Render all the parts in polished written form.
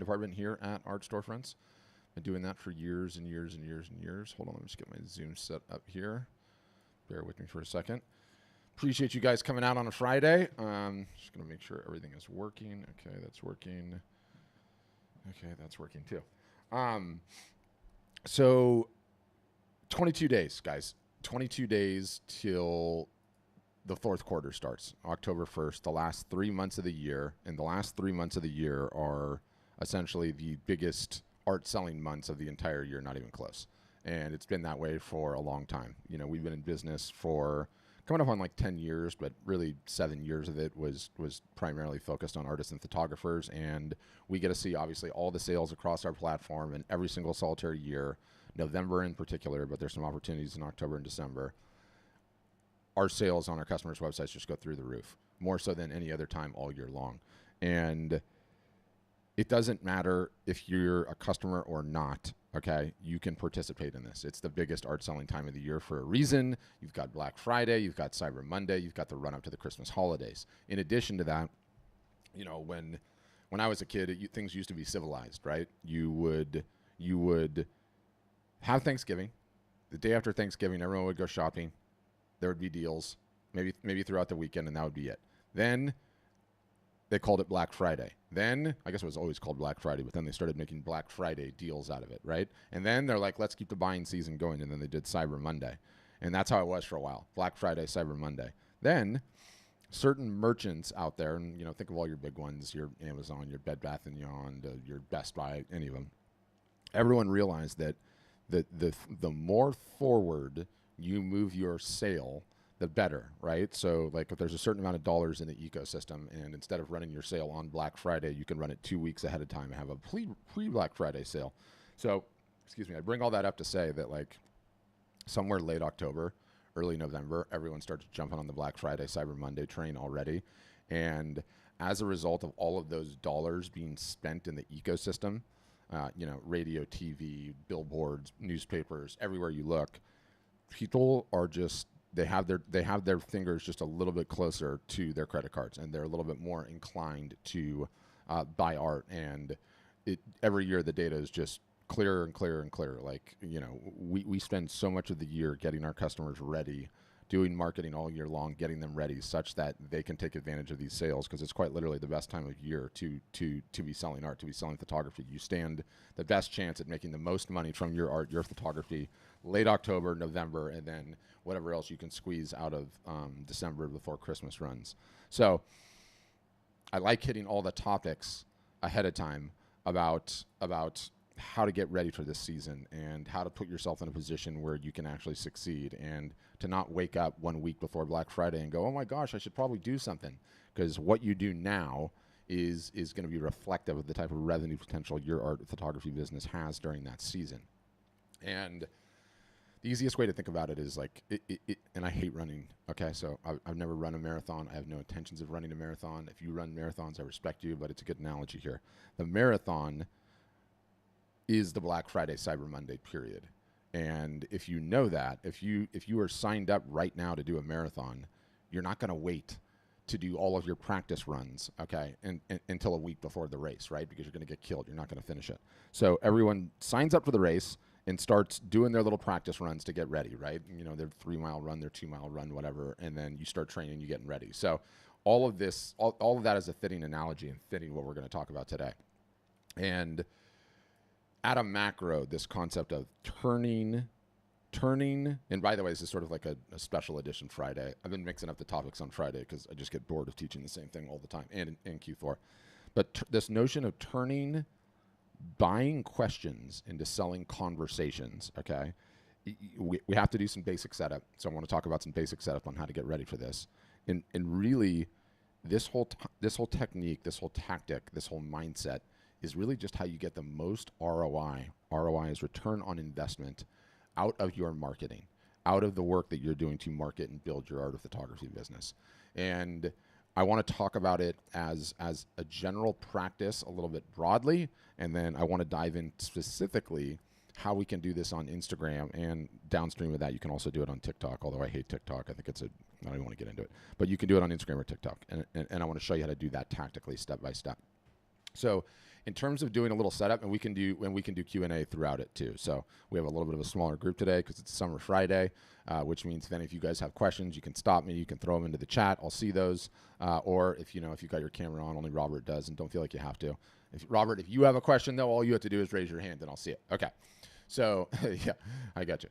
department here at Art Storefronts. Been doing that for years and years and years and years. Hold on, let me just get my Zoom set up here. Bear with me for a second. Appreciate you guys coming out on a Friday. Just gonna make sure everything is working. Okay, that's working. Okay, that's working too. So 22 days, guys. 22 days till the fourth quarter starts, October 1st, the last 3 months of the year. And the last 3 months of the year are essentially the biggest art selling months of the entire year, not even close. And it's been that way for a long time. You know, we've been in business for coming up on like 10 years, but really 7 years of it was primarily focused on artists and photographers. And we get to see obviously all the sales across our platform and every single solitary year, November in particular, but there's some opportunities in October and December. Our sales on our customers' websites just go through the roof, more so than any other time all year long. And it doesn't matter if you're a customer or not, okay? You can participate in this. It's the biggest art selling time of the year for a reason. You've got Black Friday, you've got Cyber Monday, you've got the run up to the Christmas holidays. In addition to that, you know, when I was a kid, things used to be civilized, right? You would have Thanksgiving. The day after Thanksgiving, everyone would go shopping. There would be deals, maybe throughout the weekend, and that would be it. Then they called it Black Friday. Then, I guess it was always called Black Friday, but then they started making Black Friday deals out of it, right? And then they're like, let's keep the buying season going, and then they did Cyber Monday. And that's how it was for a while, Black Friday, Cyber Monday. Then certain merchants out there, and you know, think of all your big ones, your Amazon, your Bed Bath & Beyond, your Best Buy, any of them. Everyone realized that the more forward you move your sale, the better, right? So like if there's a certain amount of dollars in the ecosystem, and instead of running your sale on Black Friday, you can run it 2 weeks ahead of time and have a pre-Black Friday sale. So, excuse me, I bring all that up to say that like somewhere late October, early November, everyone starts jumping on the Black Friday, Cyber Monday train already. And as a result of all of those dollars being spent in the ecosystem, you know, radio, TV, billboards, newspapers, everywhere you look, people are just, they have their fingers just a little bit closer to their credit cards, and they're a little bit more inclined to buy art. And every year the data is just clearer and clearer and clearer. Like, you know, we spend so much of the year getting our customers ready, doing marketing all year long, getting them ready such that they can take advantage of these sales, because it's quite literally the best time of year to be selling art, to be selling photography. You stand the best chance at making the most money from your art, your photography, late October, November, and then whatever else you can squeeze out of December before Christmas runs. So I like hitting all the topics ahead of time about how to get ready for this season and how to put yourself in a position where you can actually succeed, and to not wake up 1 week before Black Friday and go, oh my gosh, I should probably do something, because what you do now is going to be reflective of the type of revenue potential your art photography business has during that season. And the easiest way to think about it is like, and I hate running, okay? So I've never run a marathon. I have no intentions of running a marathon. If you run marathons, I respect you, but it's a good analogy here. The marathon is the Black Friday, Cyber Monday period. And if you know that, if you are signed up right now to do a marathon, you're not going to wait to do all of your practice runs, okay, and until a week before the race, right? Because you're going to get killed. You're not going to finish it. So everyone signs up for the race and starts doing their little practice runs to get ready, right? You know, their 3 mile run, their 2 mile run, whatever, and then you start training, you getting ready. So all of this, all of that is a fitting analogy and fitting what we're going to talk about today. And at a macro, this concept of turning, and by the way, this is sort of like a special edition Friday. I've been mixing up the topics on Friday because I just get bored of teaching the same thing all the time, and in Q4. But this notion of turning buying questions into selling conversations, okay? We have to do some basic setup. So I want to talk about some basic setup on how to get ready for this. And really, this whole technique, this whole tactic, this whole mindset is really just how you get the most ROI. ROI is return on investment out of your marketing, out of the work that you're doing to market and build your art of photography business. And I want to talk about it as a general practice a little bit broadly, and then I want to dive in specifically how we can do this on Instagram, and downstream of that, you can also do it on TikTok, although I hate TikTok. I think I don't even want to get into it. But you can do it on Instagram or TikTok, and I want to show you how to do that tactically, step by step. So in terms of doing a little setup, and we can do Q&A throughout it too. So we have a little bit of a smaller group today because it's Summer Friday, which means if any of you guys have questions, you can stop me. You can throw them into the chat. I'll see those. Or if you've got your camera on, only Robert does, and don't feel like you have to. Robert, if you have a question though, all you have to do is raise your hand and I'll see it. Okay. So yeah, I got you.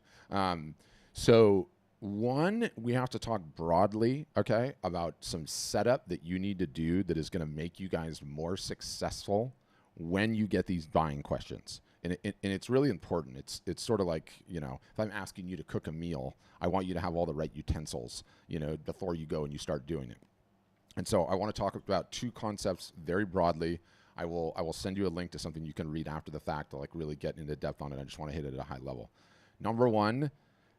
So one, we have to talk broadly, okay, about some setup that you need to do that is going to make you guys more successful when you get these buying questions. And it's really important. It's sort of like, if I'm asking you to cook a meal, I want you to have all the right utensils, before you go and you start doing it. And so I want to talk about two concepts very broadly. I will send you a link to something you can read after the fact to like really get into depth on it. I just want to hit it at a high level. Number one,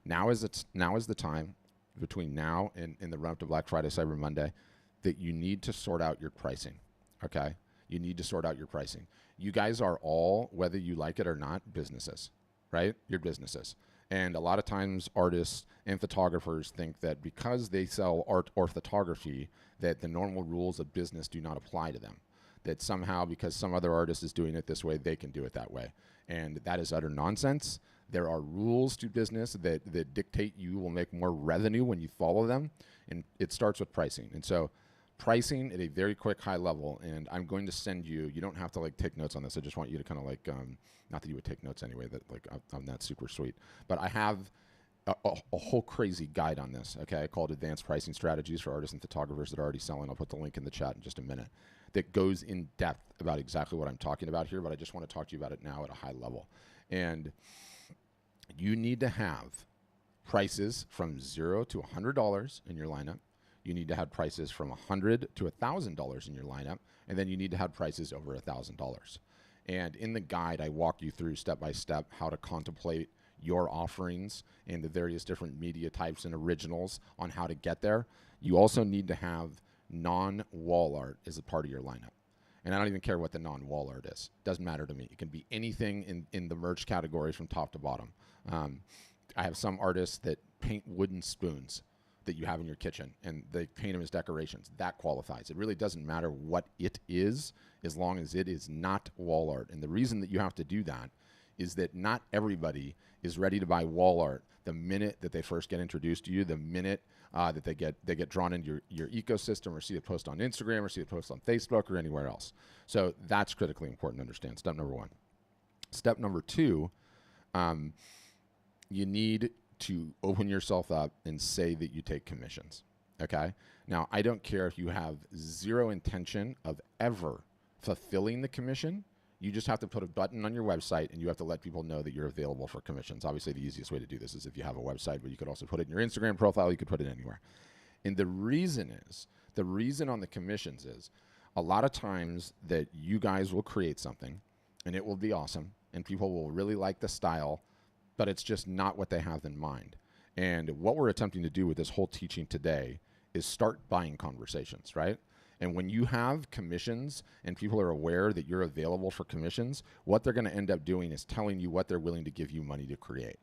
now is the time between now and the run up to Black Friday, Cyber Monday, that you need to sort out your pricing. Okay, you need to sort out your pricing. You guys are all, whether you like it or not, businesses, right? You're businesses. And a lot of times artists and photographers think that because they sell art or photography, that the normal rules of business do not apply to them. That somehow because some other artist is doing it this way, they can do it that way. And that is utter nonsense. There are rules to business that dictate you will make more revenue when you follow them. And it starts with pricing. And so pricing at a very quick high level, and I'm going to send you don't have to like take notes on this. I just want you to kind of like, not that you would take notes anyway, that like I'm not super sweet, but I have a whole crazy guide on this, okay, called Advanced Pricing Strategies for Artists and Photographers that are already selling. I'll put the link in the chat in just a minute, that goes in depth about exactly what I'm talking about here, but I just want to talk to you about it now at a high level. And you need to have prices from $0 to $100 in your lineup. You need to have prices from $100 to $1,000 in your lineup, and then you need to have prices over $1,000. And in the guide, I walk you through step by step how to contemplate your offerings and the various different media types and originals on how to get there. You also need to have non-wall art as a part of your lineup. And I don't even care what the non-wall art is. Doesn't matter to me. It can be anything in the merch categories from top to bottom. I have some artists that paint wooden spoons that you have in your kitchen, and they paint them as decorations. That qualifies. It really doesn't matter what it is, as long as it is not wall art. And the reason that you have to do that is that not everybody is ready to buy wall art the minute that they first get introduced to you, the minute that they get drawn into your ecosystem or see a post on Instagram or see a post on Facebook or anywhere else. So that's critically important to understand. Step number one. Step number two, you need to open yourself up and say that you take commissions, okay? Now, I don't care if you have zero intention of ever fulfilling the commission. You just have to put a button on your website and you have to let people know that you're available for commissions. Obviously, the easiest way to do this is if you have a website, but you could also put it in your Instagram profile. You could put it anywhere. And the reason on the commissions is a lot of times that you guys will create something and it will be awesome and people will really like the style, but it's just not what they have in mind. And what we're attempting to do with this whole teaching today is start buying conversations, right? And when you have commissions and people are aware that you're available for commissions, what they're going to end up doing is telling you what they're willing to give you money to create.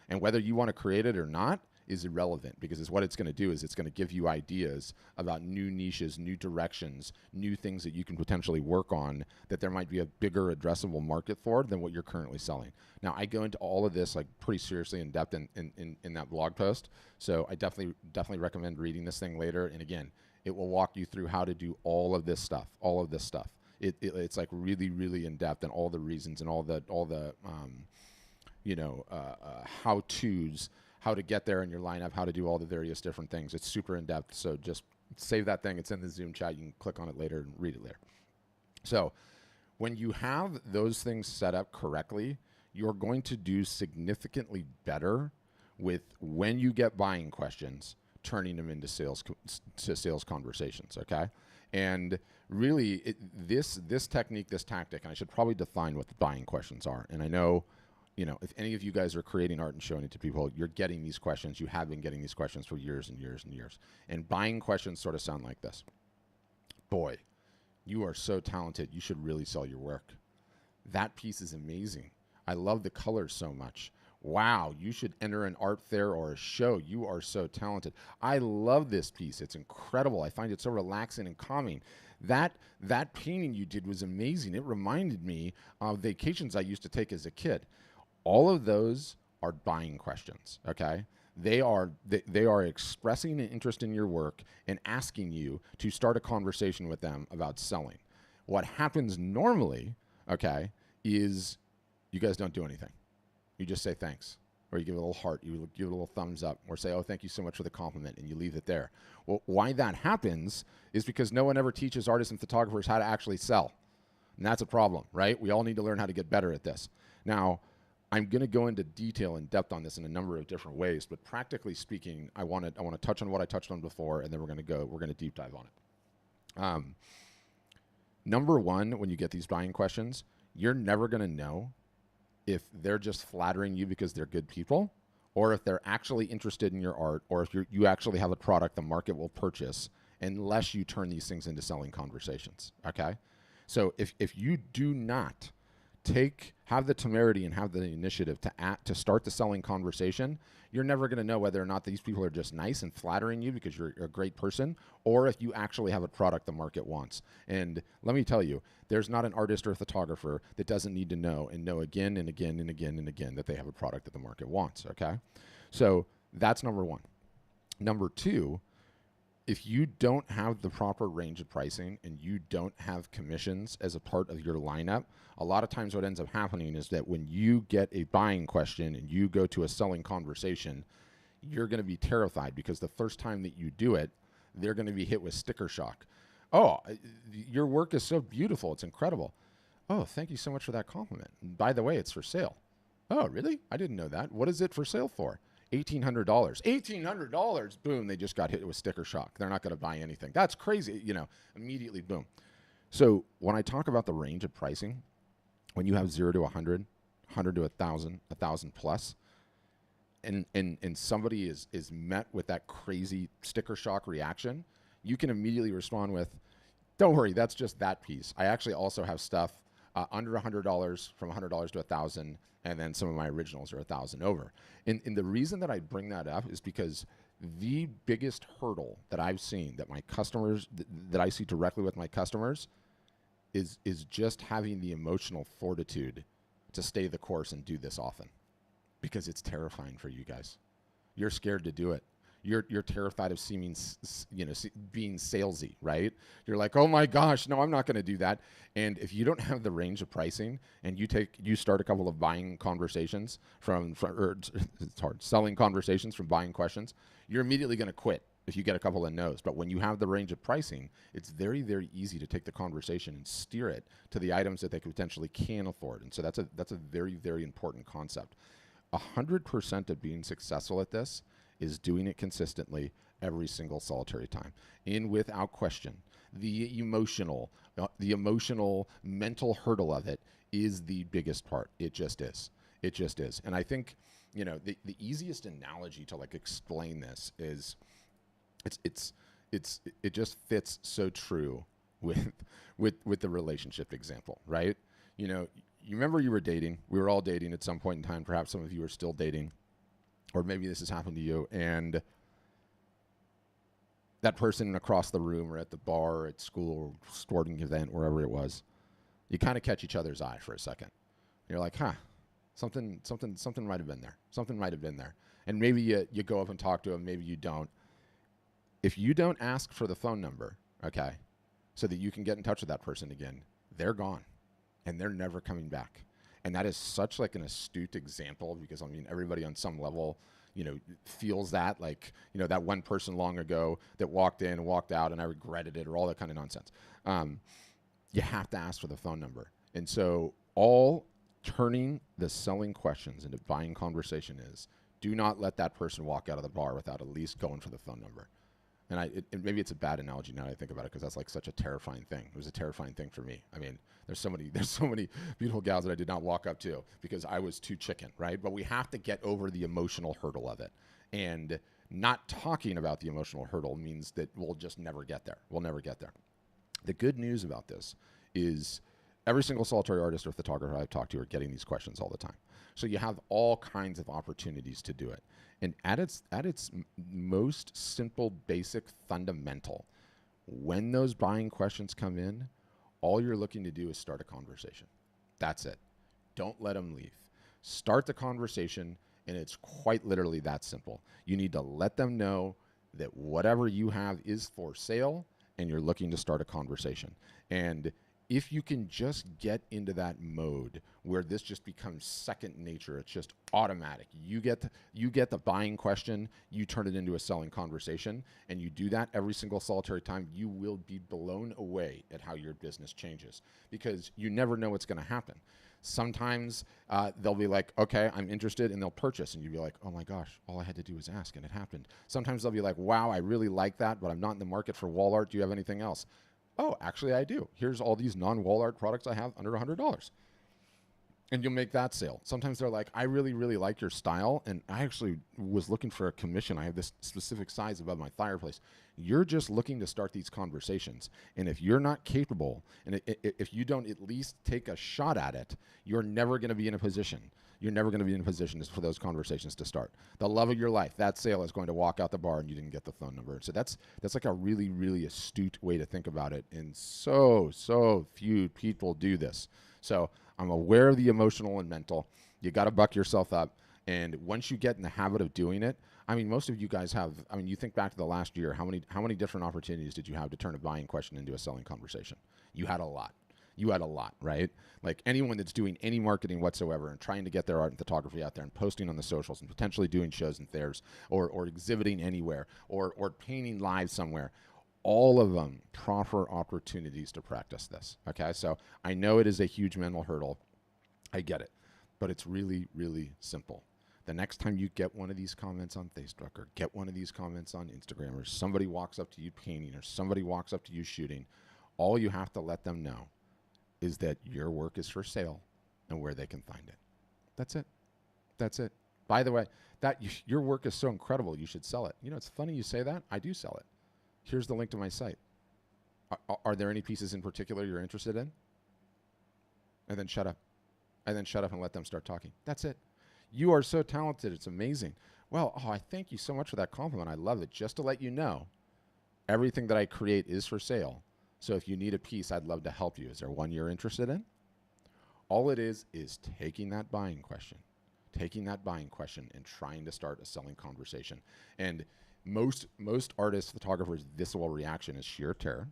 And whether you want to create it or not is irrelevant, because what it's going to do is it's going to give you ideas about new niches, new directions, new things that you can potentially work on that there might be a bigger addressable market for than what you're currently selling. Now, I go into all of this like pretty seriously in depth in that blog post. So I definitely recommend reading this thing later. And again, it will walk you through how to do all of this stuff. It's like really, really in depth, and all the reasons and all the how-tos, how to get there in your lineup, how to do all the various different things. It's super in depth. So just save that thing. It's in the Zoom chat. You can click on it later and read it later. So when you have those things set up correctly, you're going to do significantly better with when you get buying questions, turning them into sales conversations, okay? And really, this technique, this tactic, and I should probably define what the buying questions are. And I know, if any of you guys are creating art and showing it to people, you're getting these questions. You have been getting these questions for years and years and years. And buying questions sort of sound like this. Boy, you are so talented. You should really sell your work. That piece is amazing. I love the colors so much. Wow, you should enter an art fair or a show. You are so talented. I love this piece. It's incredible. I find it so relaxing and calming. That painting you did was amazing. It reminded me of vacations I used to take as a kid. All of those are buying questions, okay? They are expressing an interest in your work and asking you to start a conversation with them about selling. What happens normally, okay, is you guys don't do anything. You just say thanks, or you give it a little heart, you give it a little thumbs up, or say, oh, thank you so much for the compliment, and you leave it there. Well, why that happens is because no one ever teaches artists and photographers how to actually sell. And that's a problem, right? We all need to learn how to get better at this. Now, I'm going to go into detail and depth on this in a number of different ways, but practically speaking, I want to touch on what I touched on before, and then we're going to deep dive on it. Number one, when you get these buying questions, you're never going to know if they're just flattering you because they're good people, or if they're actually interested in your art, or if you actually have a product the market will purchase, unless you turn these things into selling conversations, okay? So if you do not have the temerity and have the initiative to start the selling conversation, you're never going to know whether or not these people are just nice and flattering you because you're a great person, or if you actually have a product the market wants. And let me tell you, there's not an artist or a photographer that doesn't need to know again and again and again and again that they have a product that the market wants, okay? So that's number one. Number two, if you don't have the proper range of pricing and you don't have commissions as a part of your lineup, a lot of times what ends up happening is that when you get a buying question and you go to a selling conversation, you're going to be terrified because the first time that you do it, they're going to be hit with sticker shock. Oh, your work is so beautiful. It's incredible. Oh, thank you so much for that compliment. By the way, it's for sale. Oh, really? I didn't know that. What is it for sale for? $1,800. $1,800. Boom, they just got hit with sticker shock. They're not going to buy anything. That's crazy. Immediately, boom. So when I talk about the range of pricing, when you have 0 to 100, 100 to 1,000, 1,000 plus, and somebody is met with that crazy sticker shock reaction, you can immediately respond with, don't worry, that's just that piece. I actually also have stuff under $100, from $100 to 1,000, and then some of my originals are 1,000 over. And the reason that I bring that up is because the biggest hurdle that I've seen that my customers, that I see directly with my customers, is just having the emotional fortitude to stay the course and do this often, because it's terrifying for you guys. You're scared to do it. You're terrified of being salesy, right? You're like, oh my gosh, no, I'm not going to do that. And if you don't have the range of pricing and you start a couple of buying conversations it's hard, selling conversations from buying questions, you're immediately going to quit if you get a couple of no's. But when you have the range of pricing, it's very, very easy to take the conversation and steer it to the items that they potentially can afford. And so that's a very, very important concept. 100% of being successful at this is doing it consistently every single solitary time. And without question, the emotional mental hurdle of it is the biggest part. It just is. It just is. And I think, the easiest analogy to explain this is it just fits so true with the relationship example, right? You remember you were dating. We were all dating at some point in time. Perhaps some of you are still dating, or maybe this has happened to you, and that person across the room or at the bar or at school or sporting event, wherever it was, you kind of catch each other's eye for a second. You're like, something might have been there. Something might have been there. And maybe you go up and talk to them, maybe you don't. If you don't ask for the phone number, okay, so that you can get in touch with that person again, they're gone and they're never coming back. And that is such an astute example, because everybody on some level, feels that, that one person long ago that walked in and walked out and I regretted it, or all that kind of nonsense. You have to ask for the phone number. And so all turning the selling questions into buying conversation is, do not let that person walk out of the bar without at least going for the phone number. And maybe it's a bad analogy now that I think about it, because that's such a terrifying thing. It was a terrifying thing for me. There's so many beautiful gals that I did not walk up to because I was too chicken, right? But we have to get over the emotional hurdle of it. And not talking about the emotional hurdle means that we'll just never get there. We'll never get there. The good news about this is every single solitary artist or photographer I've talked to are getting these questions all the time. So you have all kinds of opportunities to do it. And at its most simple, basic, fundamental, When those buying questions come in, all you're looking to do is start a conversation. That's it. Don't let them leave. Start the conversation, and it's quite literally that simple. You need to let them know that whatever you have is for sale, and you're looking to start a conversation. And if you can just get into that mode where this just becomes second nature, it's just automatic. You get the buying question, you turn it into a selling conversation, and you do that every single solitary time, you will be blown away at how your business changes, because you never know what's going to happen. Sometimes they'll be like, okay, I'm interested, and they'll purchase, and you'll be like, oh my gosh, all I had to do was ask, and it happened. Sometimes they'll be like, wow, I really like that, but I'm not in the market for wall art. Do you have anything else? Oh, actually, I do. Here's all these non-wall art products I have under $100. And you'll make that sale. Sometimes they're like, I really, really like your style, and I actually was looking for a commission. I have this specific size above my fireplace. You're just looking to start these conversations. And if you're not capable, and if you don't at least take a shot at it, you're never going to be in a position. You're never going to be in a position for those conversations to start. The love of your life, that sale is going to walk out the bar and you didn't get the phone number. So that's like a really, really astute way to think about it. And so few people do this. So I'm aware of the emotional and mental. You got to buck yourself up. And once you get in the habit of doing it, I mean, most of you guys have, I mean, you think back to the last year, how many different opportunities did you have to turn a buying question into a selling conversation? You had a lot. You had a lot, right? Like anyone that's doing any marketing whatsoever and trying to get their art and photography out there and posting on the socials and potentially doing shows and fairs or exhibiting anywhere or painting live somewhere, all of them proffer opportunities to practice this, okay? So I know it is a huge mental hurdle. I get it. But it's really, really simple. The next time you get one of these comments on Facebook or get one of these comments on Instagram or somebody walks up to you painting or somebody walks up to you shooting, all you have to let them know is that your work is for sale and where they can find it. That's it. That's it. By the way, your work is so incredible, you should sell it. You know, it's funny you say that. I do sell it. Here's the link to my site. Are there any pieces in particular you're interested in? And then shut up. And then shut up and let them start talking. That's it. You are so talented. It's amazing. Well, I thank you so much for that compliment. I love it. Just to let you know, everything that I create is for sale. So if you need a piece, I'd love to help you. Is there one you're interested in? All it is taking that buying question and trying to start a selling conversation. And most artists, photographers' visceral reaction is sheer terror.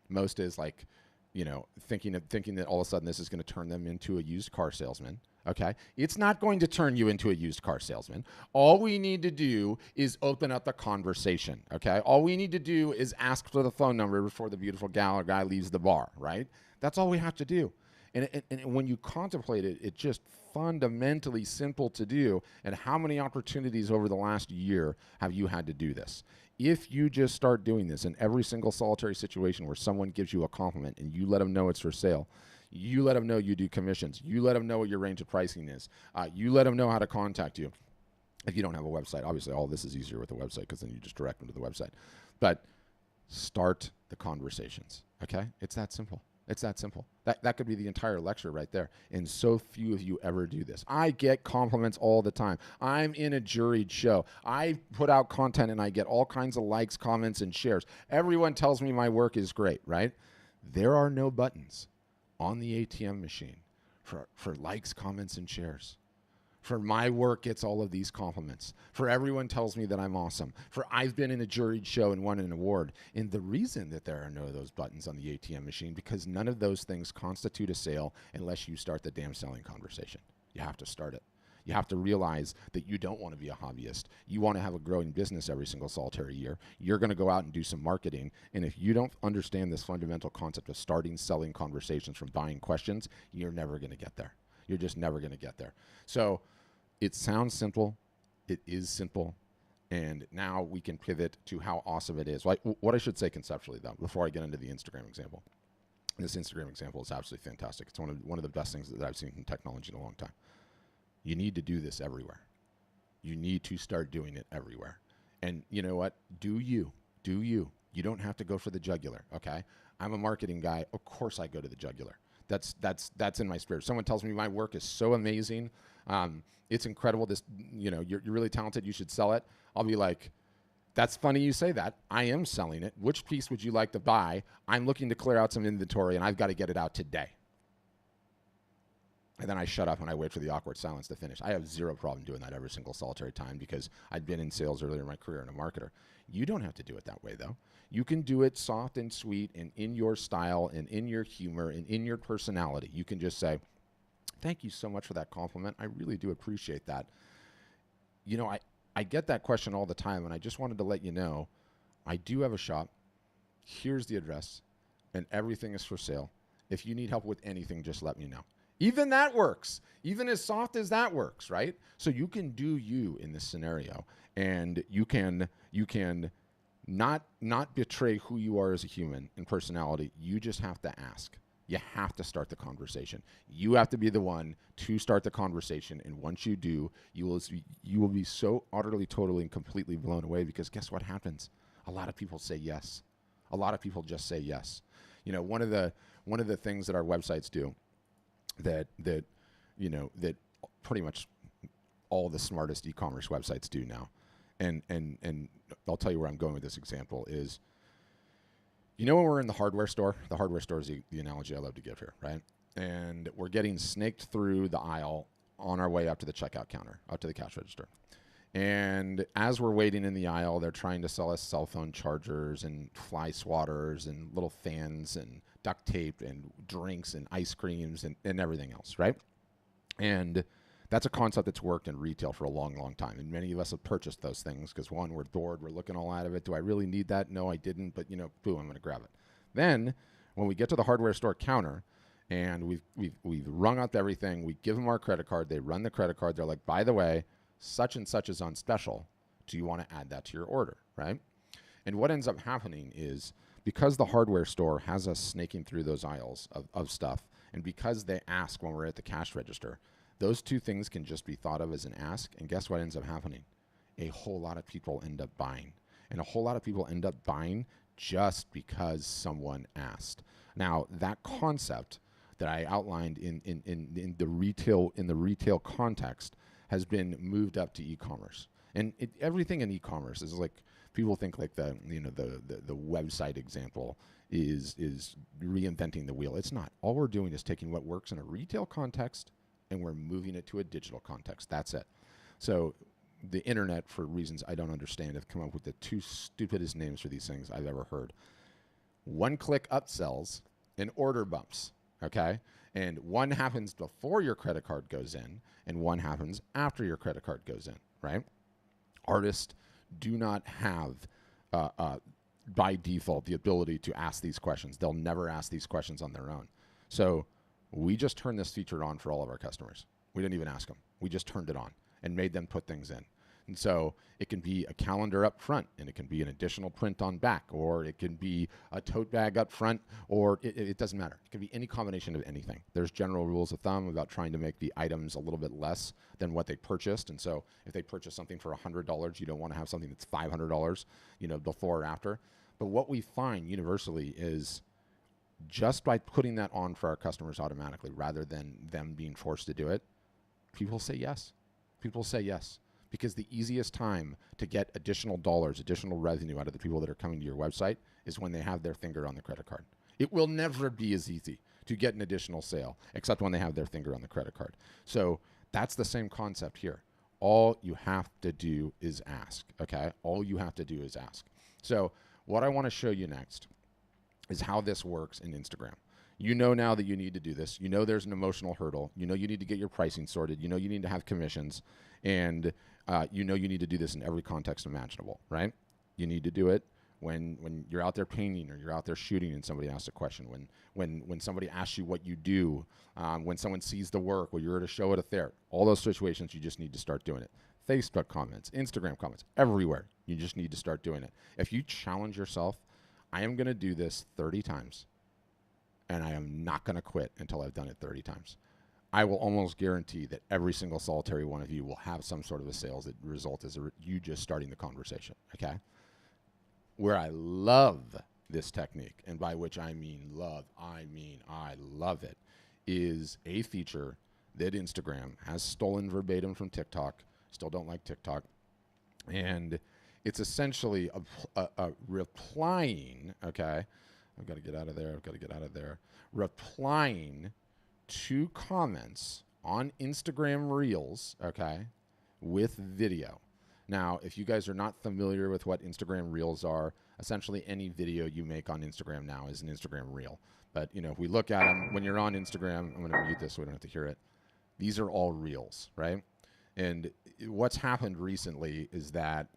Most is like, you know, thinking that all of a sudden this is going to turn them into a used car salesman. Okay, it's not going to turn you into a used car salesman. All we need to do is open up the conversation. Okay, all we need to do is ask for the phone number before the beautiful gal or guy leaves the bar. Right? That's all we have to do. And when you contemplate it, it's just fundamentally simple to do. And how many opportunities over the last year have you had to do this? If you just start doing this in every single solitary situation where someone gives you a compliment and you let them know it's for sale, you let them know you do commissions, you let them know what your range of pricing is, you let them know how to contact you. If you don't have a website, obviously all this is easier with a website because then you just direct them to the website. But start the conversations, okay? It's that simple. It's that simple. That could be the entire lecture right there. And so few of you ever do this. I get compliments all the time. I'm in a juried show. I put out content and I get all kinds of likes, comments, and shares. Everyone tells me my work is great, right? There are no buttons on the ATM machine for likes, comments, and shares. For my work gets all of these compliments. For everyone tells me that I'm awesome. For I've been in a juried show and won an award. And the reason that there are no of those buttons on the ATM machine, because none of those things constitute a sale unless you start the damn selling conversation. You have to start it. You have to realize that you don't want to be a hobbyist. You want to have a growing business every single solitary year. You're going to go out and do some marketing. And if you don't understand this fundamental concept of starting selling conversations from buying questions, you're never going to get there. You're just never going to get there. So it sounds simple. It is simple. And now we can pivot to how awesome it is. What I should say conceptually, though, before I get into the Instagram example. This Instagram example is absolutely fantastic. It's one of the best things that I've seen in technology in a long time. You need to do this everywhere. You need to start doing it everywhere. And you know what? Do you. You don't have to go for the jugular, okay? I'm a marketing guy. Of course I go to the jugular. That's in my spirit. Someone tells me my work is so amazing. It's incredible. This, you know, you're really talented. You should sell it. I'll be like, That's funny you say that. I am selling it. Which piece would you like to buy? I'm looking to clear out some inventory, and I've got to get it out today. And then I shut up and I wait for the awkward silence to finish. I have zero problem doing that every single solitary time because I've been in sales earlier in my career and a marketer. You don't have to do it that way, though. You can do it soft and sweet and in your style and in your humor and in your personality. You can just say, thank you so much for that compliment. I really do appreciate that. You know, I get that question all the time, and I just wanted to let you know I do have a shop. Here's the address, and everything is for sale. If you need help with anything, just let me know. Even that works. Even as soft as that works, right? So you can do you in this scenario, and you can not betray who you are as a human and personality. You just have to ask. You have to start the conversation. You have to be the one to start the conversation, and once you do, you will be so utterly, totally, and completely blown away because guess what happens? A lot of people say yes. A lot of people just say yes. You know, one of the things that our websites do that pretty much all the smartest e-commerce websites do now, and I'll tell you where I'm going with this example is, you know, when we're in the hardware store is the analogy I love to give here, right? And we're getting snaked through the aisle on our way up to the checkout counter, up to the cash register. And as we're waiting in the aisle, they're trying to sell us cell phone chargers and fly swatters and little fans and duct tape and drinks and ice creams and everything else, right? And that's a concept that's worked in retail for a long, long time. And many of us have purchased those things because, one, we're bored, we're looking all out of it. Do I really need that? No, I didn't, but, boom, I'm going to grab it. Then when we get to the hardware store counter and we've rung up everything, we give them our credit card, they run the credit card, they're like, by the way, such and such is on special. Do you want to add that to your order, right? And what ends up happening is because the hardware store has us snaking through those aisles of stuff, and because they ask when we're at the cash register, those two things can just be thought of as an ask. And guess what ends up happening? A whole lot of people end up buying. And a whole lot of people end up buying just because someone asked. Now, that concept that I outlined in the retail context has been moved up to e-commerce. And everything in e-commerce is like, people think like the website example is reinventing the wheel. It's not. All we're doing is taking what works in a retail context and we're moving it to a digital context. That's it. So the internet, for reasons I don't understand, have come up with the two stupidest names for these things I've ever heard. One-click upsells and order bumps, okay? And one happens before your credit card goes in, and one happens after your credit card goes in, right? Artists do not have, by default, the ability to ask these questions. They'll never ask these questions on their own. So we just turned this feature on for all of our customers. We didn't even ask them. We just turned it on and made them put things in. And so it can be a calendar up front, and it can be an additional print on back, or it can be a tote bag up front, or it doesn't matter. It can be any combination of anything. There's general rules of thumb about trying to make the items a little bit less than what they purchased. And so if they purchase something for $100, you don't want to have something that's $500, before or after. But what we find universally is just by putting that on for our customers automatically, rather than them being forced to do it, people say yes. People say yes. Because the easiest time to get additional dollars, additional revenue out of the people that are coming to your website is when they have their finger on the credit card. It will never be as easy to get an additional sale, except when they have their finger on the credit card. So that's the same concept here. All you have to do is ask, okay? All you have to do is ask. So what I want to show you next is how this works in Instagram. You know now that you need to do this. You know there's an emotional hurdle. You know you need to get your pricing sorted. You know you need to have commissions. And you know you need to do this in every context imaginable, right? You need to do it when you're out there painting or you're out there shooting and somebody asks a question, when somebody asks you what you do, when someone sees the work, or you're at a show at a fair. All those situations, you just need to start doing it. Facebook comments, Instagram comments, everywhere. You just need to start doing it. If you challenge yourself, I am going to do this 30 times, and I am not going to quit until I've done it 30 times. I will almost guarantee that every single solitary one of you will have some sort of a sales that result as you just starting the conversation, okay? Where I love this technique, and by which I mean love, I love it, is a feature that Instagram has stolen verbatim from TikTok. Still don't like TikTok. And It's essentially a replying, okay? I've got to get out of there. Replying to comments on Instagram Reels, okay, with video. Now, if you guys are not familiar with what Instagram Reels are, essentially any video you make on Instagram now is an Instagram Reel. But, you know, if we look at them, when you're on Instagram, I'm going to mute this so we don't have to hear it. These are all Reels, right? And what's happened recently is that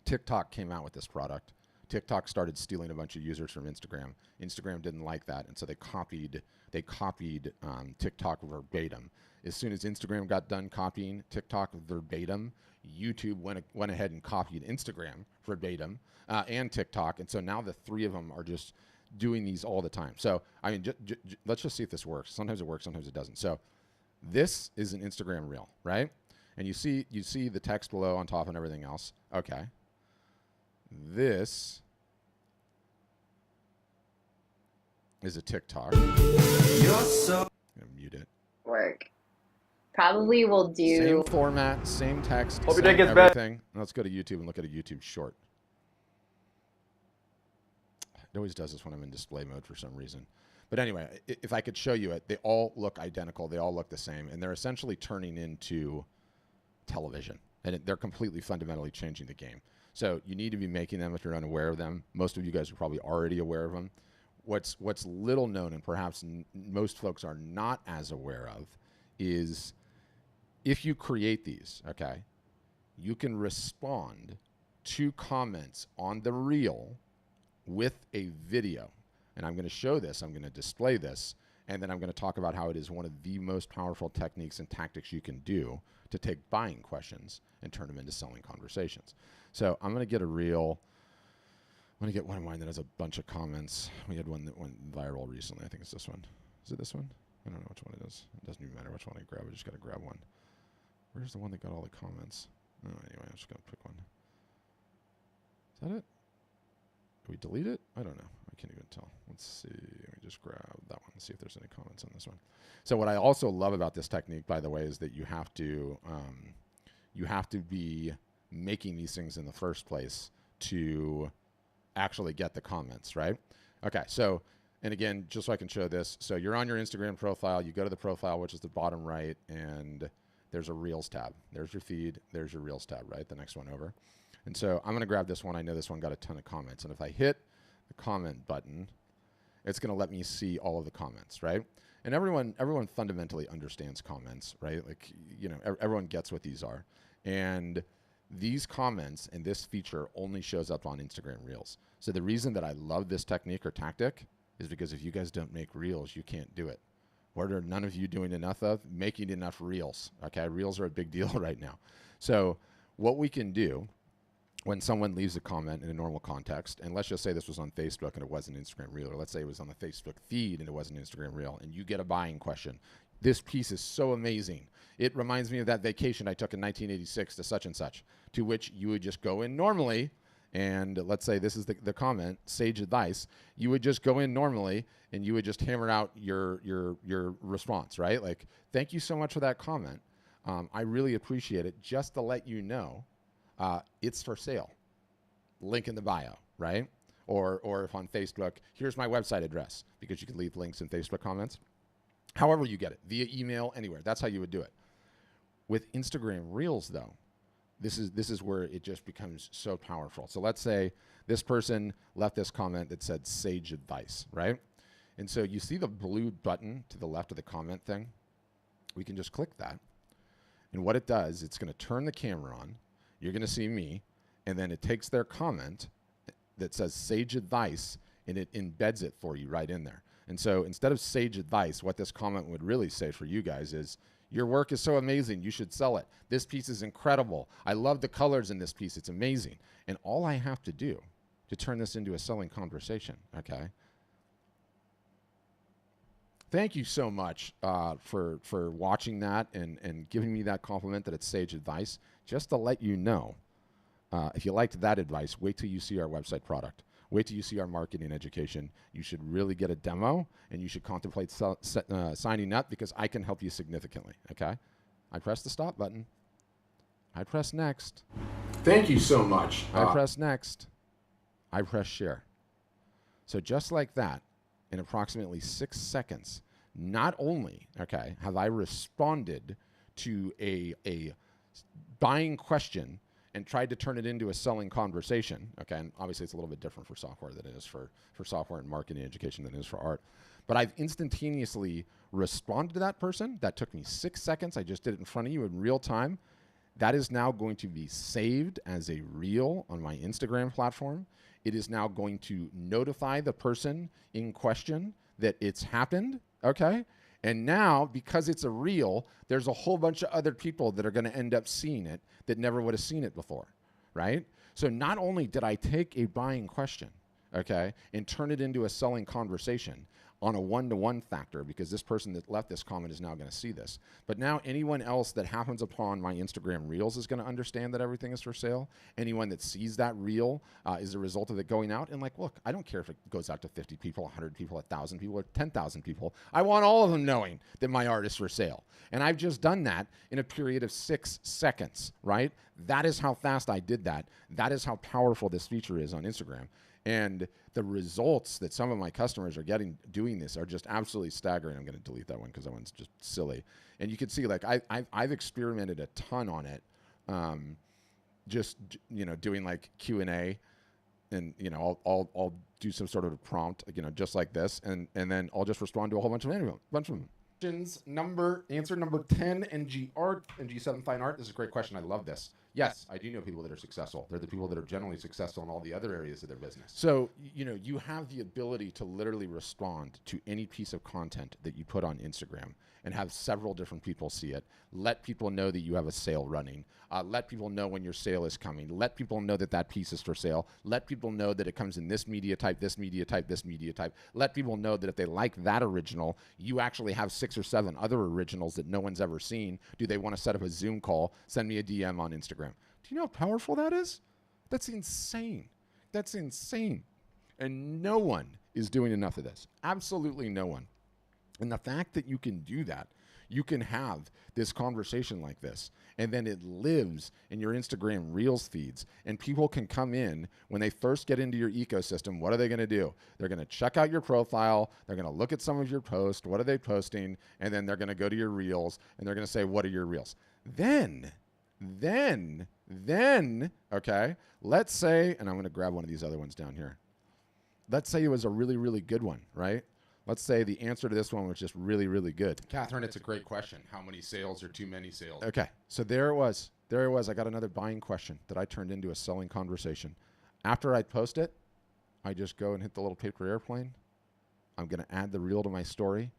TikTok came out with this product. TikTok started stealing a bunch of users from Instagram. Instagram didn't like that, and so they copied TikTok verbatim. As soon as Instagram got done copying TikTok verbatim, YouTube went ahead and copied Instagram verbatim and TikTok, and so now the three of them are just doing these all the time. So I mean, let's just see if this works. Sometimes it works, sometimes it doesn't. So this is an Instagram Reel, right? And you see the text below on top and everything else. Okay. This is a TikTok. I'm gonna mute it. Work. Probably will do. Same format, same text, Hope your same day gets everything. Better. Let's go to YouTube and look at a YouTube short. It always does this when I'm in display mode for some reason. But anyway, if I could show you it, they all look identical. They all look the same. And they're essentially turning into television. And they're completely fundamentally changing the game. So you need to be making them if you're unaware of them. Most of you guys are probably already aware of them. What's little known, and perhaps most folks are not as aware of, is if you create these, okay, you can respond to comments on the reel with a video. And I'm going to show this, I'm going to display this, and then I'm going to talk about how it is one of the most powerful techniques and tactics you can do to take buying questions and turn them into selling conversations. So I'm going to get a reel. I'm going to get one of mine that has a bunch of comments. We had one that went viral recently. I think it's this one. Is it this one? I don't know which one it is. It doesn't even matter which one I grab. I just got to grab one. Where's the one that got all the comments? Oh, anyway, I'm just going to pick one. Is that it? Did we delete it? I don't know. I can't even tell. Let's see. Let me just grab that one and see if there's any comments on this one. So what I also love about this technique, by the way, is that you have to be making these things in the first place to actually get the comments, right? Okay, so, and again, just so I can show this, so you're on your Instagram profile, you go to the profile, which is the bottom right, and there's a Reels tab. There's your feed, there's your Reels tab, right? The next one over. And so I'm gonna grab this one. I know this one got a ton of comments, and if I hit the comment button, it's gonna let me see all of the comments, right? And everyone fundamentally understands comments, right? Like, you know, everyone gets what these are. And these comments and this feature only shows up on Instagram Reels. So the reason that I love this technique or tactic is because if you guys don't make Reels, you can't do it. What are none of you doing enough of? Making enough Reels, okay? Reels are a big deal right now. So what we can do when someone leaves a comment in a normal context, and let's just say this was on Facebook and it was an Instagram Reel, or let's say it was on the Facebook feed and it was an Instagram Reel, and you get a buying question. This piece is so amazing. It reminds me of that vacation I took in 1986 to such and such, to which you would just go in normally, and let's say this is the comment, sage advice. You would just go in normally and you would just hammer out your response, right? Like, thank you so much for that comment. I really appreciate it. Just to let you know, it's for sale. Link in the bio, right? Or if on Facebook, here's my website address, because you can leave links in Facebook comments. However you get it, via email, anywhere. That's how you would do it. With Instagram Reels, though, this is where it just becomes so powerful. So let's say this person left this comment that said sage advice, right? And so you see the blue button to the left of the comment thing? We can just click that. And what it does, it's going to turn the camera on. You're going to see me, and then it takes their comment that says sage advice, and it embeds it for you right in there. And so instead of sage advice, what this comment would really say for you guys is, your work is so amazing, you should sell it. This piece is incredible. I love the colors in this piece, it's amazing. And all I have to do to turn this into a selling conversation, okay? Thank you so much for watching that and giving me that compliment that it's sage advice. Just to let you know, if you liked that advice, wait till you see our website product. Wait till you see our marketing education. You should really get a demo, and you should contemplate signing up, because I can help you significantly, okay? I press the stop button. I press next. Thank you so much. I press next. I press share. So just like that, in approximately 6 seconds, not only, okay, have I responded to a buying question and tried to turn it into a selling conversation, okay, and obviously it's a little bit different for software than it is for software and marketing education than it is for art, but I've instantaneously responded to that person. That took me 6 seconds. I just did it in front of you in real time. That is now going to be saved as a reel on my Instagram platform. It is now going to notify the person in question that it's happened, okay? And now, because it's a reel, there's a whole bunch of other people that are going to end up seeing it that never would have seen it before, right? So not only did I take a buying question, okay, and turn it into a selling conversation on a one-to-one factor, because this person that left this comment is now going to see this. But now anyone else that happens upon my Instagram Reels is going to understand that everything is for sale. Anyone that sees that reel is a result of it going out. And like, look, I don't care if it goes out to 50 people, 100 people, 1,000 people, or 10,000 people. I want all of them knowing that my art is for sale. And I've just done that in a period of 6 seconds, right? That is how fast I did that. That is how powerful this feature is on Instagram. And the results that some of my customers are getting doing this are just absolutely staggering. I'm going to delete that one because that one's just silly. And you can see, like, I've experimented a ton on it, just, you know, doing like Q&A, and, you know, I'll do some sort of a prompt, you know, just like this, and then I'll just respond to a whole bunch of them. Answer number 10, NG Art, NG7 Fine Art. This is a great question. I love this. Yes, I do know people that are successful. They're the people that are generally successful in all the other areas of their business. So, you know, you have the ability to literally respond to any piece of content that you put on Instagram and have several different people see it. Let people know that you have a sale running. Let people know when your sale is coming. Let people know that that piece is for sale. Let people know that it comes in this media type, this media type, this media type. Let people know that if they like that original, you actually have 6 or 7 other originals that no one's ever seen. Do they want to set up a Zoom call? Send me a DM on Instagram. Do you know how powerful that is? That's insane. That's insane. And no one is doing enough of this. Absolutely no one. And the fact that you can do that, you can have this conversation like this, and then it lives in your Instagram Reels feeds, and people can come in when they first get into your ecosystem. What are they going to do? They're going to check out your profile. They're going to look at some of your posts. What are they posting? And then they're going to go to your Reels, and they're going to say, what are your Reels? Then, okay, let's say, and I'm going to grab one of these other ones down here. Let's say it was a really, really good one, right? Let's say the answer to this one was just really, really good. Catherine, it's a great question. How many sales are too many sales? Okay, so there it was. There it was. I got another buying question that I turned into a selling conversation. After I post it, I just go and hit the little paper airplane. I'm going to add the reel to my story,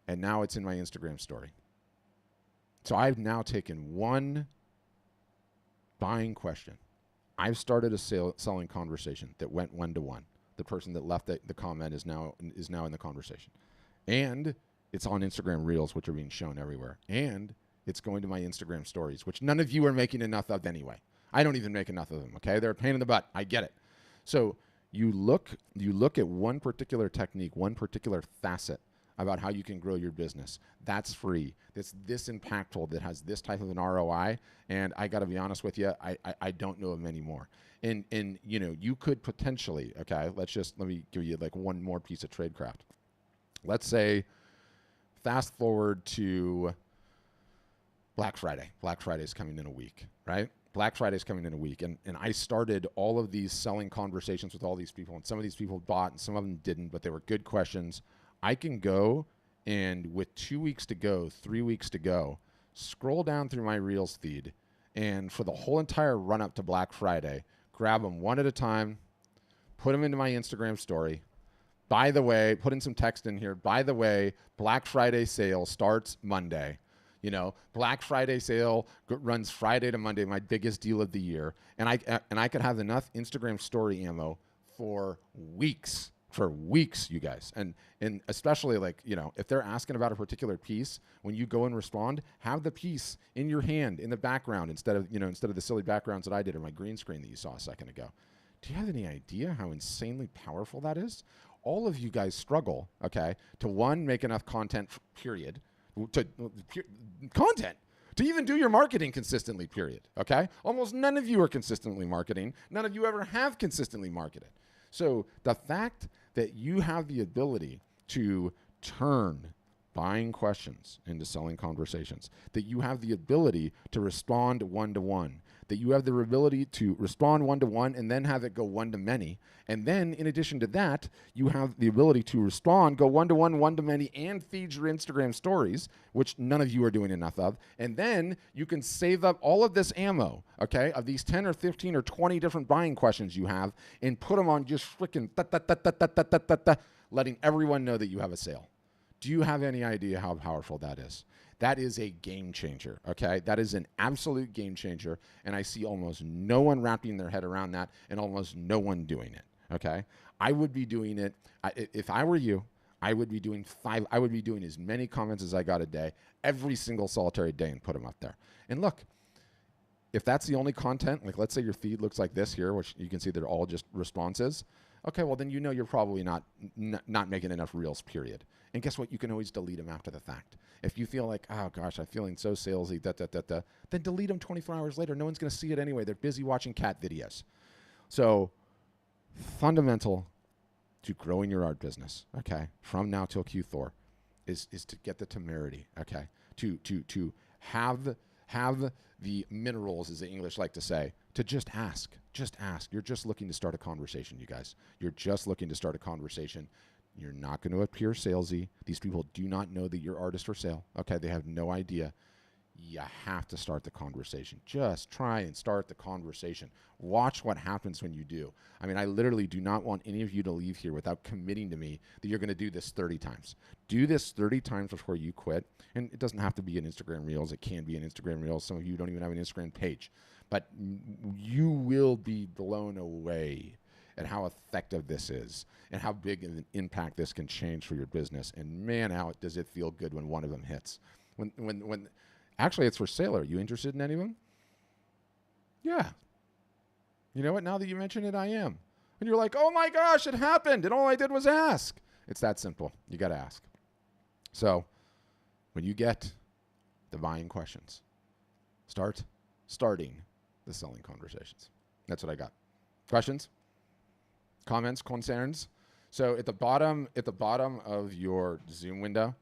and now it's in my Instagram story. So I've now taken one buying question. I've started a selling conversation that went one-to-one. The person that left the comment is now in the conversation. And it's on Instagram Reels, which are being shown everywhere. And it's going to my Instagram stories, which none of you are making enough of anyway. I don't even make enough of them, okay? They're a pain in the butt. I get it. So you look at one particular technique, one particular facet about how you can grow your business. That's free. That's this impactful, that has this type of an ROI. And I got to be honest with you, I don't know of many more. And you know, you could potentially, okay, let me give you like one more piece of tradecraft. Let's say, fast forward to Black Friday. Black Friday is coming in a week, right? Black Friday is coming in a week. And I started all of these selling conversations with all these people. And some of these people bought and some of them didn't, but they were good questions. I can go and with 2 weeks to go, 3 weeks to go, scroll down through my Reels feed, and for the whole entire run up to Black Friday, grab them one at a time, put them into my Instagram story. By the way, put in some text in here. By the way, Black Friday sale starts Monday. You know, Black Friday sale runs Friday to Monday, my biggest deal of the year. And I could have enough Instagram story ammo for weeks. For weeks, you guys. And especially, like, you know, if they're asking about a particular piece, when you go and respond, have the piece in your hand in the background instead of the silly backgrounds that I did or my green screen that you saw a second ago. Do you have any idea how insanely powerful that is? All of you guys struggle, okay, to one, make enough content, period, content, to even do your marketing consistently, period. Okay? Almost none of you are consistently marketing. None of you ever have consistently marketed. So the fact that you have the ability to turn buying questions into selling conversations, that you have the ability to respond one-to-one, that you have the ability to respond one-to-one and then have it go one-to-many. And then in addition to that, you have the ability to respond, go one-to-one, one-to-many, and feed your Instagram stories, which none of you are doing enough of. And then you can save up all of this ammo, okay, of these 10 or 15 or 20 different buying questions you have and put them on just freaking letting everyone know that you have a sale. Do you have any idea how powerful that is? That is a game changer, okay? That is an absolute game changer, and I see almost no one wrapping their head around that and almost no one doing it, okay? I would be doing it, if I were you, I would be doing as many comments as I got a day, every single solitary day, and put them up there. And look, if that's the only content, like let's say your feed looks like this here, which you can see they're all just responses, okay, well then you know you're probably not making enough reels, period. And guess what? You can always delete them after the fact. If you feel like, oh gosh, I'm feeling so salesy, then delete them 24 hours later. No one's going to see it anyway. They're busy watching cat videos. So fundamental to growing your art business, okay, from now till Q4 is to get the temerity, okay, to have the minerals, as the English like to say, to just ask. Just ask. You're just looking to start a conversation, you guys. You're just looking to start a conversation. You're not going to appear salesy. These people do not know that you're artist for sale. Okay, they have no idea. You have to start the conversation. Just try and start the conversation. Watch what happens when you do. I mean, I literally do not want any of you to leave here without committing to me that you're going to do this 30 times. Do this 30 times before you quit. And it doesn't have to be an Instagram Reels. It can be an Instagram Reels. Some of you don't even have an Instagram page. But you will be blown away at how effective this is and how big of an impact this can change for your business. And man, how does it feel good when one of them hits. When actually, it's for sale. Are you interested in any of them? Yeah. You know what? Now that you mention it, I am. And you're like, oh my gosh, it happened. And all I did was ask. It's that simple. You got to ask. So when you get the buying questions, starting the selling conversations. That's what I got. Questions? Comments? Concerns? So at the bottom of your Zoom window,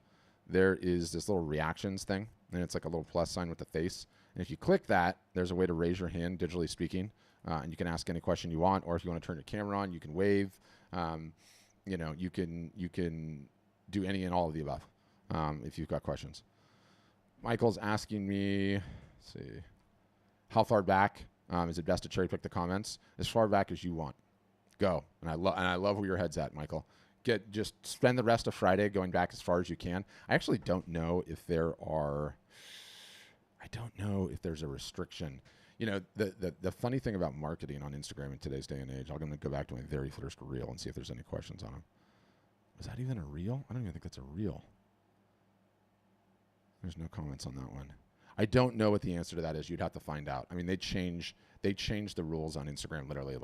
there is this little reactions thing. And it's like a little plus sign with the face. And if you click that, there's a way to raise your hand, digitally speaking, and you can ask any question you want. Or if you want to turn your camera on, you can wave. You can do any and all of the above if you've got questions. Michael's asking me, let's see, how far back is it best to cherry pick the comments? As far back as you want. Go. And I love where your head's at, Michael. Just spend the rest of Friday going back as far as you can. I actually don't know if there's a restriction. You know, the funny thing about marketing on Instagram in today's day and age, I'm going to go back to my very first reel and see if there's any questions on them. Was that even a reel? I don't even think that's a reel. There's no comments on that one. I don't know what the answer to that is. You'd have to find out. I mean, they change the rules on Instagram literally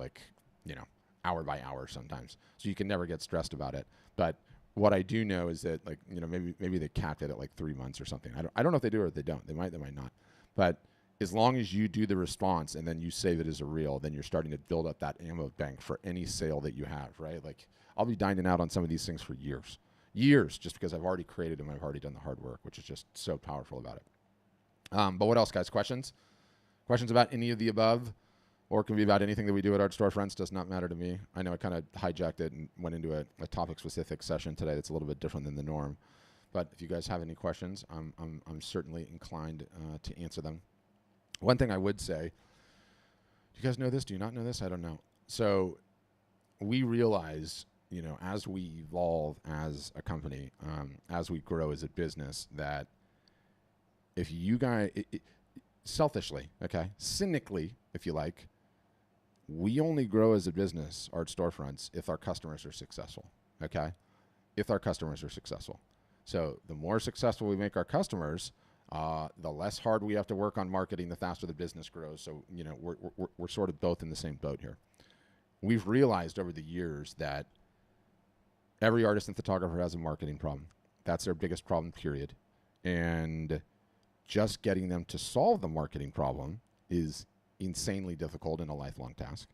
hour by hour sometimes. So you can never get stressed about it. But what I do know is that maybe they capped it at like 3 months or something. I don't know if they do or if they don't. They might not. But as long as you do the response and then you save it as a reel, then you're starting to build up that ammo bank for any sale that you have, right? Like I'll be dining out on some of these things for years, just because I've already created them. I've already done the hard work, which is just so powerful about it. But what else, guys? Questions about any of the above? Or it can be about anything that we do at Art Store Friends. Does not matter to me. I know I kind of hijacked it and went into a topic-specific session today that's a little bit different than the norm. But if you guys have any questions, I'm certainly inclined to answer them. One thing I would say, do you guys know this? Do you not know this? I don't know. So we realize, as we evolve as a company, as we grow as a business, that if you guys, selfishly, okay, cynically, if you like, we only grow as a business, Art Storefronts, if our customers are successful, okay? If our customers are successful. So the more successful we make our customers, the less hard we have to work on marketing, the faster the business grows. So, we're sort of both in the same boat here. We've realized over the years that every artist and photographer has a marketing problem. That's their biggest problem, period. And just getting them to solve the marketing problem is insanely difficult and a lifelong task.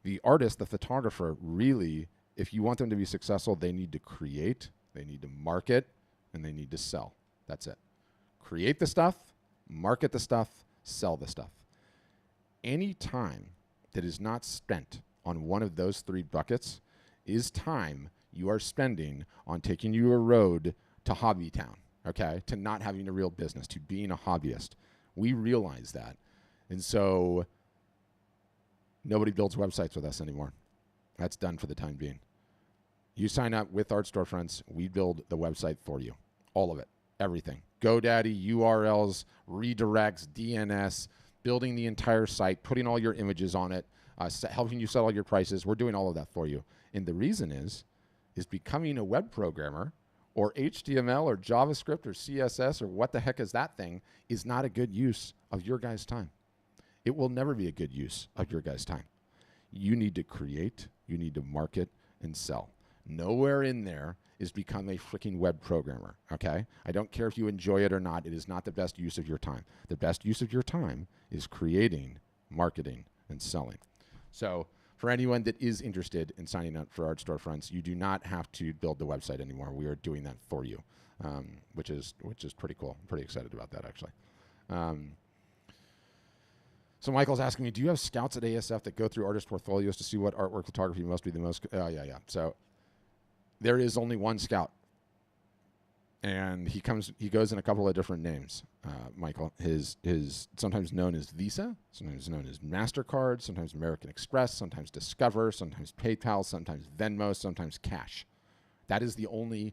The artist, the photographer, really, if you want them to be successful, they need to create, they need to market, and they need to sell. That's it. Create the stuff, market the stuff, sell the stuff. Any time that is not spent on one of those three buckets is time you are spending on taking you a road to hobby town, okay? To not having a real business, to being a hobbyist. We realize that. And so nobody builds websites with us anymore. That's done for the time being. You sign up with Art Storefronts, we build the website for you. All of it, everything. GoDaddy, URLs, redirects, DNS, building the entire site, putting all your images on it, helping you set all your prices. We're doing all of that for you. And the reason is becoming a web programmer or HTML or JavaScript or CSS or what the heck is that thing is not a good use of your guys' time. It will never be a good use of your guys' time. You need to create, you need to market, and sell. Nowhere in there is become a freaking web programmer, okay? I don't care if you enjoy it or not. It is not the best use of your time. The best use of your time is creating, marketing, and selling. So for anyone that is interested in signing up for Art Storefronts, you do not have to build the website anymore. We are doing that for you, which is pretty cool. I'm pretty excited about that, actually. So Michael's asking me, do you have scouts at ASF that go through artist portfolios to see what artwork photography must be the most? Yeah. So there is only one scout, and he goes in a couple of different names. Michael, his sometimes known as Visa, sometimes known as MasterCard, sometimes American Express, sometimes Discover, sometimes PayPal, sometimes Venmo, sometimes Cash. That is the only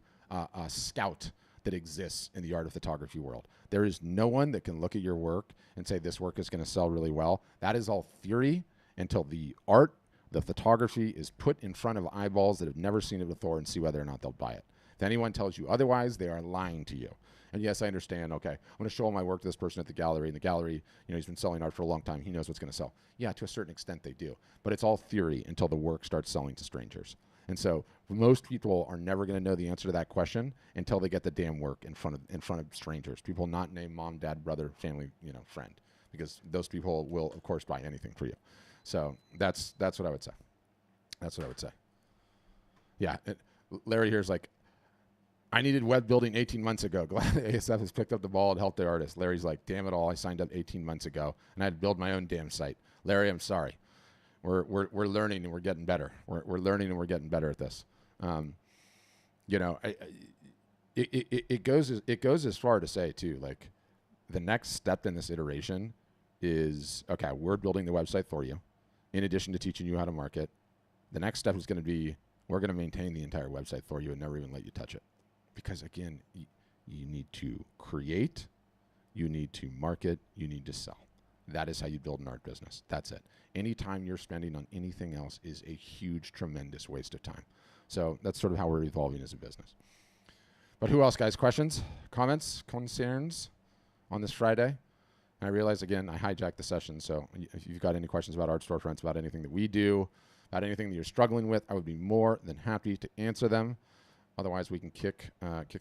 scout that exists in the art of photography world. There is no one that can look at your work and say this work is going to sell really well. That is all theory until the art, the photography is put in front of eyeballs that have never seen it before and see whether or not they'll buy it. If anyone tells you otherwise, they are lying to you. And yes, I understand, okay, I'm going to show my work to this person at the gallery, and the gallery, he's been selling art for a long time. He knows what's going to sell. Yeah, to a certain extent they do. But it's all theory until the work starts selling to strangers. And so most people are never going to know the answer to that question until they get the damn work in front of strangers. People not named mom, dad, brother, family, friend, because those people will, of course, buy anything for you. So that's what I would say. That's what I would say. Yeah, Larry here's like, I needed web building 18 months ago. Glad ASF has picked up the ball and helped the artists. Larry's like, damn it all, I signed up 18 months ago, and I had to build my own damn site. Larry, I'm sorry. We're learning and we're getting better. We're learning and we're getting better at this. It goes as far to say too, like the next step in this iteration is, okay, we're building the website for you. In addition to teaching you how to market, the next step is going to be, we're going to maintain the entire website for you and never even let you touch it. Because again, you need to create, you need to market, you need to sell. That is how you build an art business. That's it. Any time you're spending on anything else is a huge, tremendous waste of time. So that's sort of how we're evolving as a business. But who else, guys? Questions, comments, concerns on this Friday? And I realize, again, I hijacked the session. So if you've got any questions about Art Storefronts, about anything that we do, about anything that you're struggling with, I would be more than happy to answer them. Otherwise, we can kick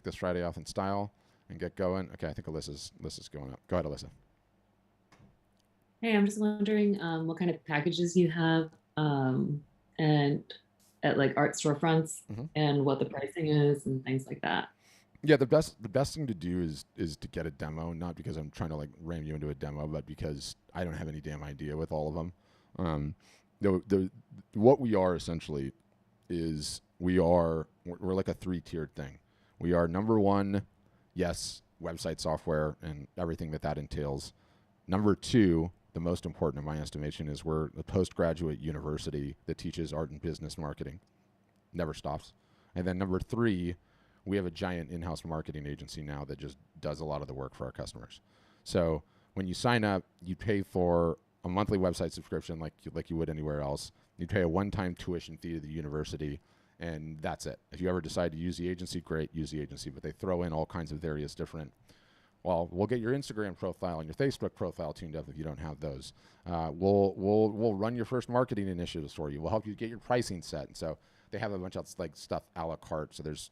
this Friday off in style and get going. Okay, I think Alyssa's going up. Go ahead, Alyssa. Hey, I'm just wondering what kind of packages you have and at like art storefronts and what the pricing is and things like that. Yeah, the best thing to do is to get a demo, not because I'm trying to like ram you into a demo, but because I don't have any damn idea with all of them. What we are essentially is we're like a 3-tiered thing. We are number one, yes, website software and everything that entails. Number 2, the most important in my estimation, is we're a postgraduate university that teaches art and business marketing. Never stops. And then number 3, we have a giant in-house marketing agency now that just does a lot of the work for our customers. So when you sign up, you pay for a monthly website subscription like you would anywhere else. You pay a one-time tuition fee to the university, and that's it. If you ever decide to use the agency, great, use the agency. But they throw in all kinds of various different, well, we'll get your Instagram profile and your Facebook profile tuned up if you don't have those. We'll run your first marketing initiatives for you. We'll help you get your pricing set. And so they have a bunch of like stuff a la carte. So there's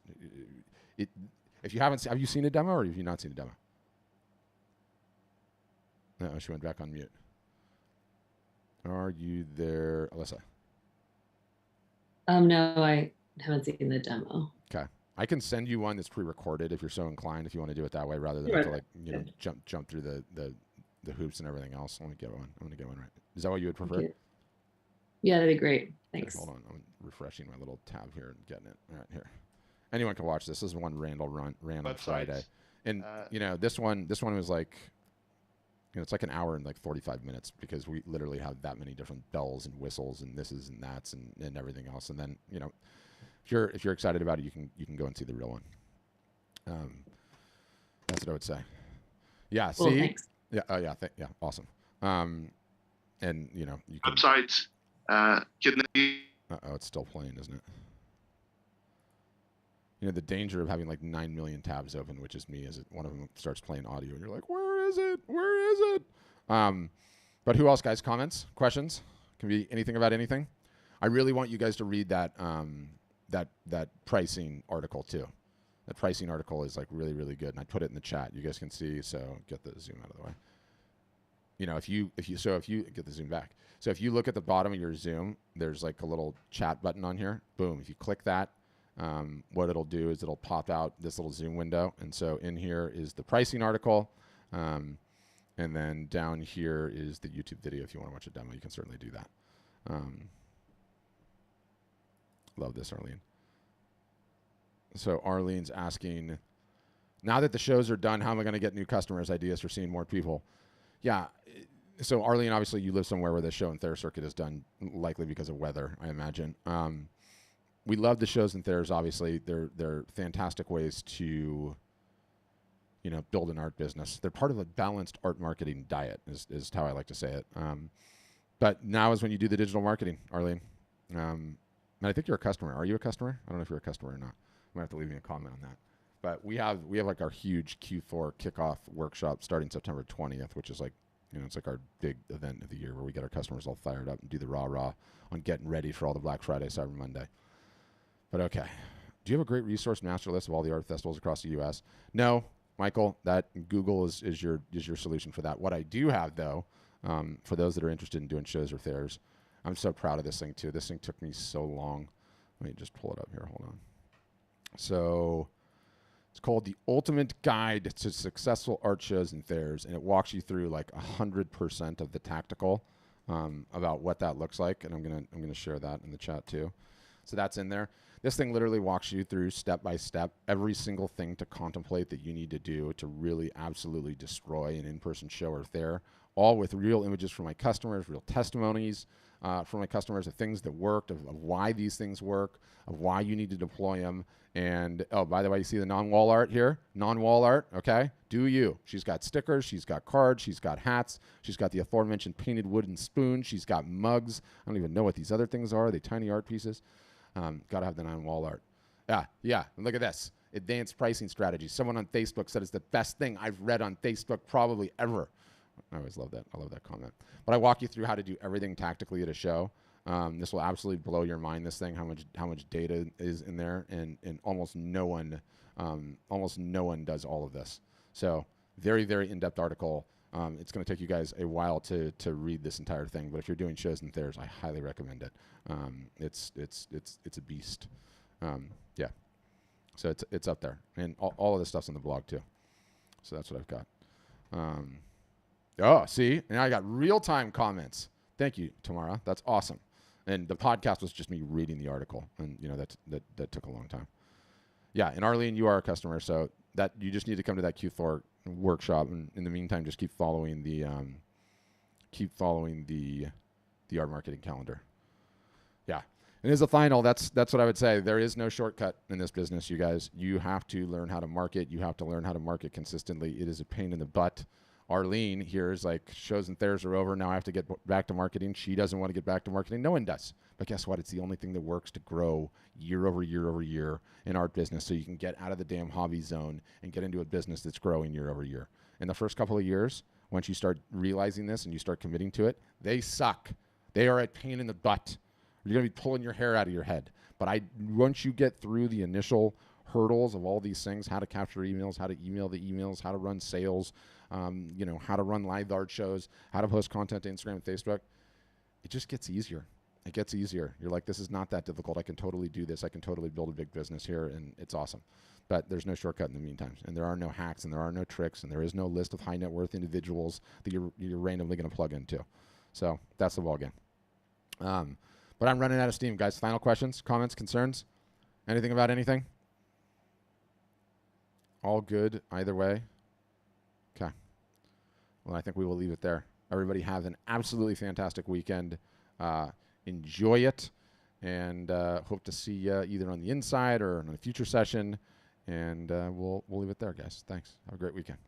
it. If you haven't, have you seen a demo or have you not seen a demo? Oh, she went back on mute. Are you there, Alyssa? No, I haven't seen the demo. Okay. I can send you one that's pre-recorded if you're so inclined, if you want to do it that way rather than Sure. have to like, jump through the hoops and everything else. Let me get one. I'm going to get one right. Is that what you would prefer? Yeah, that'd be great. Thanks. Okay, hold on. I'm refreshing my little tab here and getting it. All right, here. Anyone can watch this. This is one Randall ran on Friday. And, this one was like, it's like an hour and like 45 minutes because we literally have that many different bells and whistles and thises and that's and everything else. And then, if you're excited about it, you can go and see the real one. That's what I would say. Yeah. Cool, see. thanks. Yeah. Oh yeah. Yeah. Awesome. And you can. Websites. Can they? It's still playing, isn't it? The danger of having like 9 million tabs open, which is me, is one of them starts playing audio, and you're like, "Where is it? Where is it?" But who else, guys? Comments, questions? Can be anything about anything. I really want you guys to read that that pricing article too. That pricing article is like really, really good, and I put it in the chat. You guys can see. So get the zoom out of the way. If you get the zoom back. So if you look at the bottom of your Zoom, there's like a little chat button on here. Boom. If you click that, what it'll do is it'll pop out this little Zoom window. And so in here is the pricing article. And then down here is the YouTube video. If you want to watch a demo, you can certainly do that. Love this, Arlene. So Arlene's asking, now that the shows are done, how am I going to get new customers, ideas for seeing more people? Yeah. So Arlene, obviously you live somewhere where the show and Thayer circuit is done, likely because of weather, I imagine. We love the shows and Thayers, obviously. They're fantastic ways to, build an art business. They're part of a balanced art marketing diet, is how I like to say it. But now is when you do the digital marketing, Arlene. And I think you're a customer. Are you a customer? I don't know if you're a customer or not. I'm going to have to leave me a comment on that. But we have like our huge Q4 kickoff workshop starting September 20th, which is like, it's like our big event of the year where we get our customers all fired up and do the rah-rah on getting ready for all the Black Friday, Cyber Monday. But okay. Do you have a great resource master list of all the art festivals across the U.S.? No, Michael, that Google is your solution for that. What I do have, though, for those that are interested in doing shows or fairs, I'm so proud of this thing, too. This thing took me so long. Let me just pull it up here. Hold on. So it's called The Ultimate Guide to Successful Art Shows and Fairs, and it walks you through like 100% of the tactical about what that looks like, and I'm gonna share that in the chat too. So that's in there. This thing literally walks you through step by step every single thing to contemplate that you need to do to really absolutely destroy an in-person show or fair, all with real images from my customers, real testimonies from my customers of things that worked, of why these things work, of why you need to deploy them. And, oh, by the way, you see the non-wall art here? Non-wall art, okay? Do you. She's got stickers. She's got cards. She's got hats. She's got the aforementioned painted wooden spoon. She's got mugs. I don't even know what these other things are. Are they tiny art pieces? Got to have the non-wall art. Yeah. And look at this. Advanced pricing strategy. Someone on Facebook said it's the best thing I've read on Facebook probably ever. I always love that. I love that comment. But I walk you through how to do everything tactically at a show. This will absolutely blow your mind. This thing, how much data is in there, and almost no one does all of this. So very, very in-depth article. It's going to take you guys a while to read this entire thing, but if you're doing shows and fairs, I highly recommend it. It's a beast. Yeah. So it's up there, and all of this stuff's on the blog too. So that's what I've got. Oh, see, now I got real-time comments. Thank you, Tamara. That's awesome. And the podcast was just me reading the article, and that took a long time. Yeah, and Arlene, you are a customer, so that you just need to come to that Q4 workshop, and in the meantime, just keep following the art marketing calendar. Yeah, and as a final, that's what I would say. There is no shortcut in this business, you guys. You have to learn how to market. You have to learn how to market consistently. It is a pain in the butt. Arlene here is like, shows and fairs are over. Now I have to get back to marketing. She doesn't want to get back to marketing. No one does. But guess what? It's the only thing that works to grow year over year over year in art business, so you can get out of the damn hobby zone and get into a business that's growing year over year. In the first couple of years, once you start realizing this and you start committing to it, they suck. They are a pain in the butt. You're going to be pulling your hair out of your head. But once you get through the initial hurdles of all these things, how to capture emails, how to email the emails, how to run sales, you know, how to run live art shows, how to post content to Instagram and Facebook. It just gets easier. It gets easier. You're like, this is not that difficult. I can totally do this. I can totally build a big business here, and it's awesome. But there's no shortcut in the meantime, and there are no hacks, and there are no tricks, and there is no list of high net worth individuals that you're randomly going to plug into. So that's the ball game. But I'm running out of steam, guys. Final questions, comments, concerns? Anything about anything? All good either way? Okay. Well, I think we will leave it there. Everybody have an absolutely fantastic weekend. Enjoy it, and hope to see you either on the inside or on a future session. And we'll leave it there, guys. Thanks. Have a great weekend.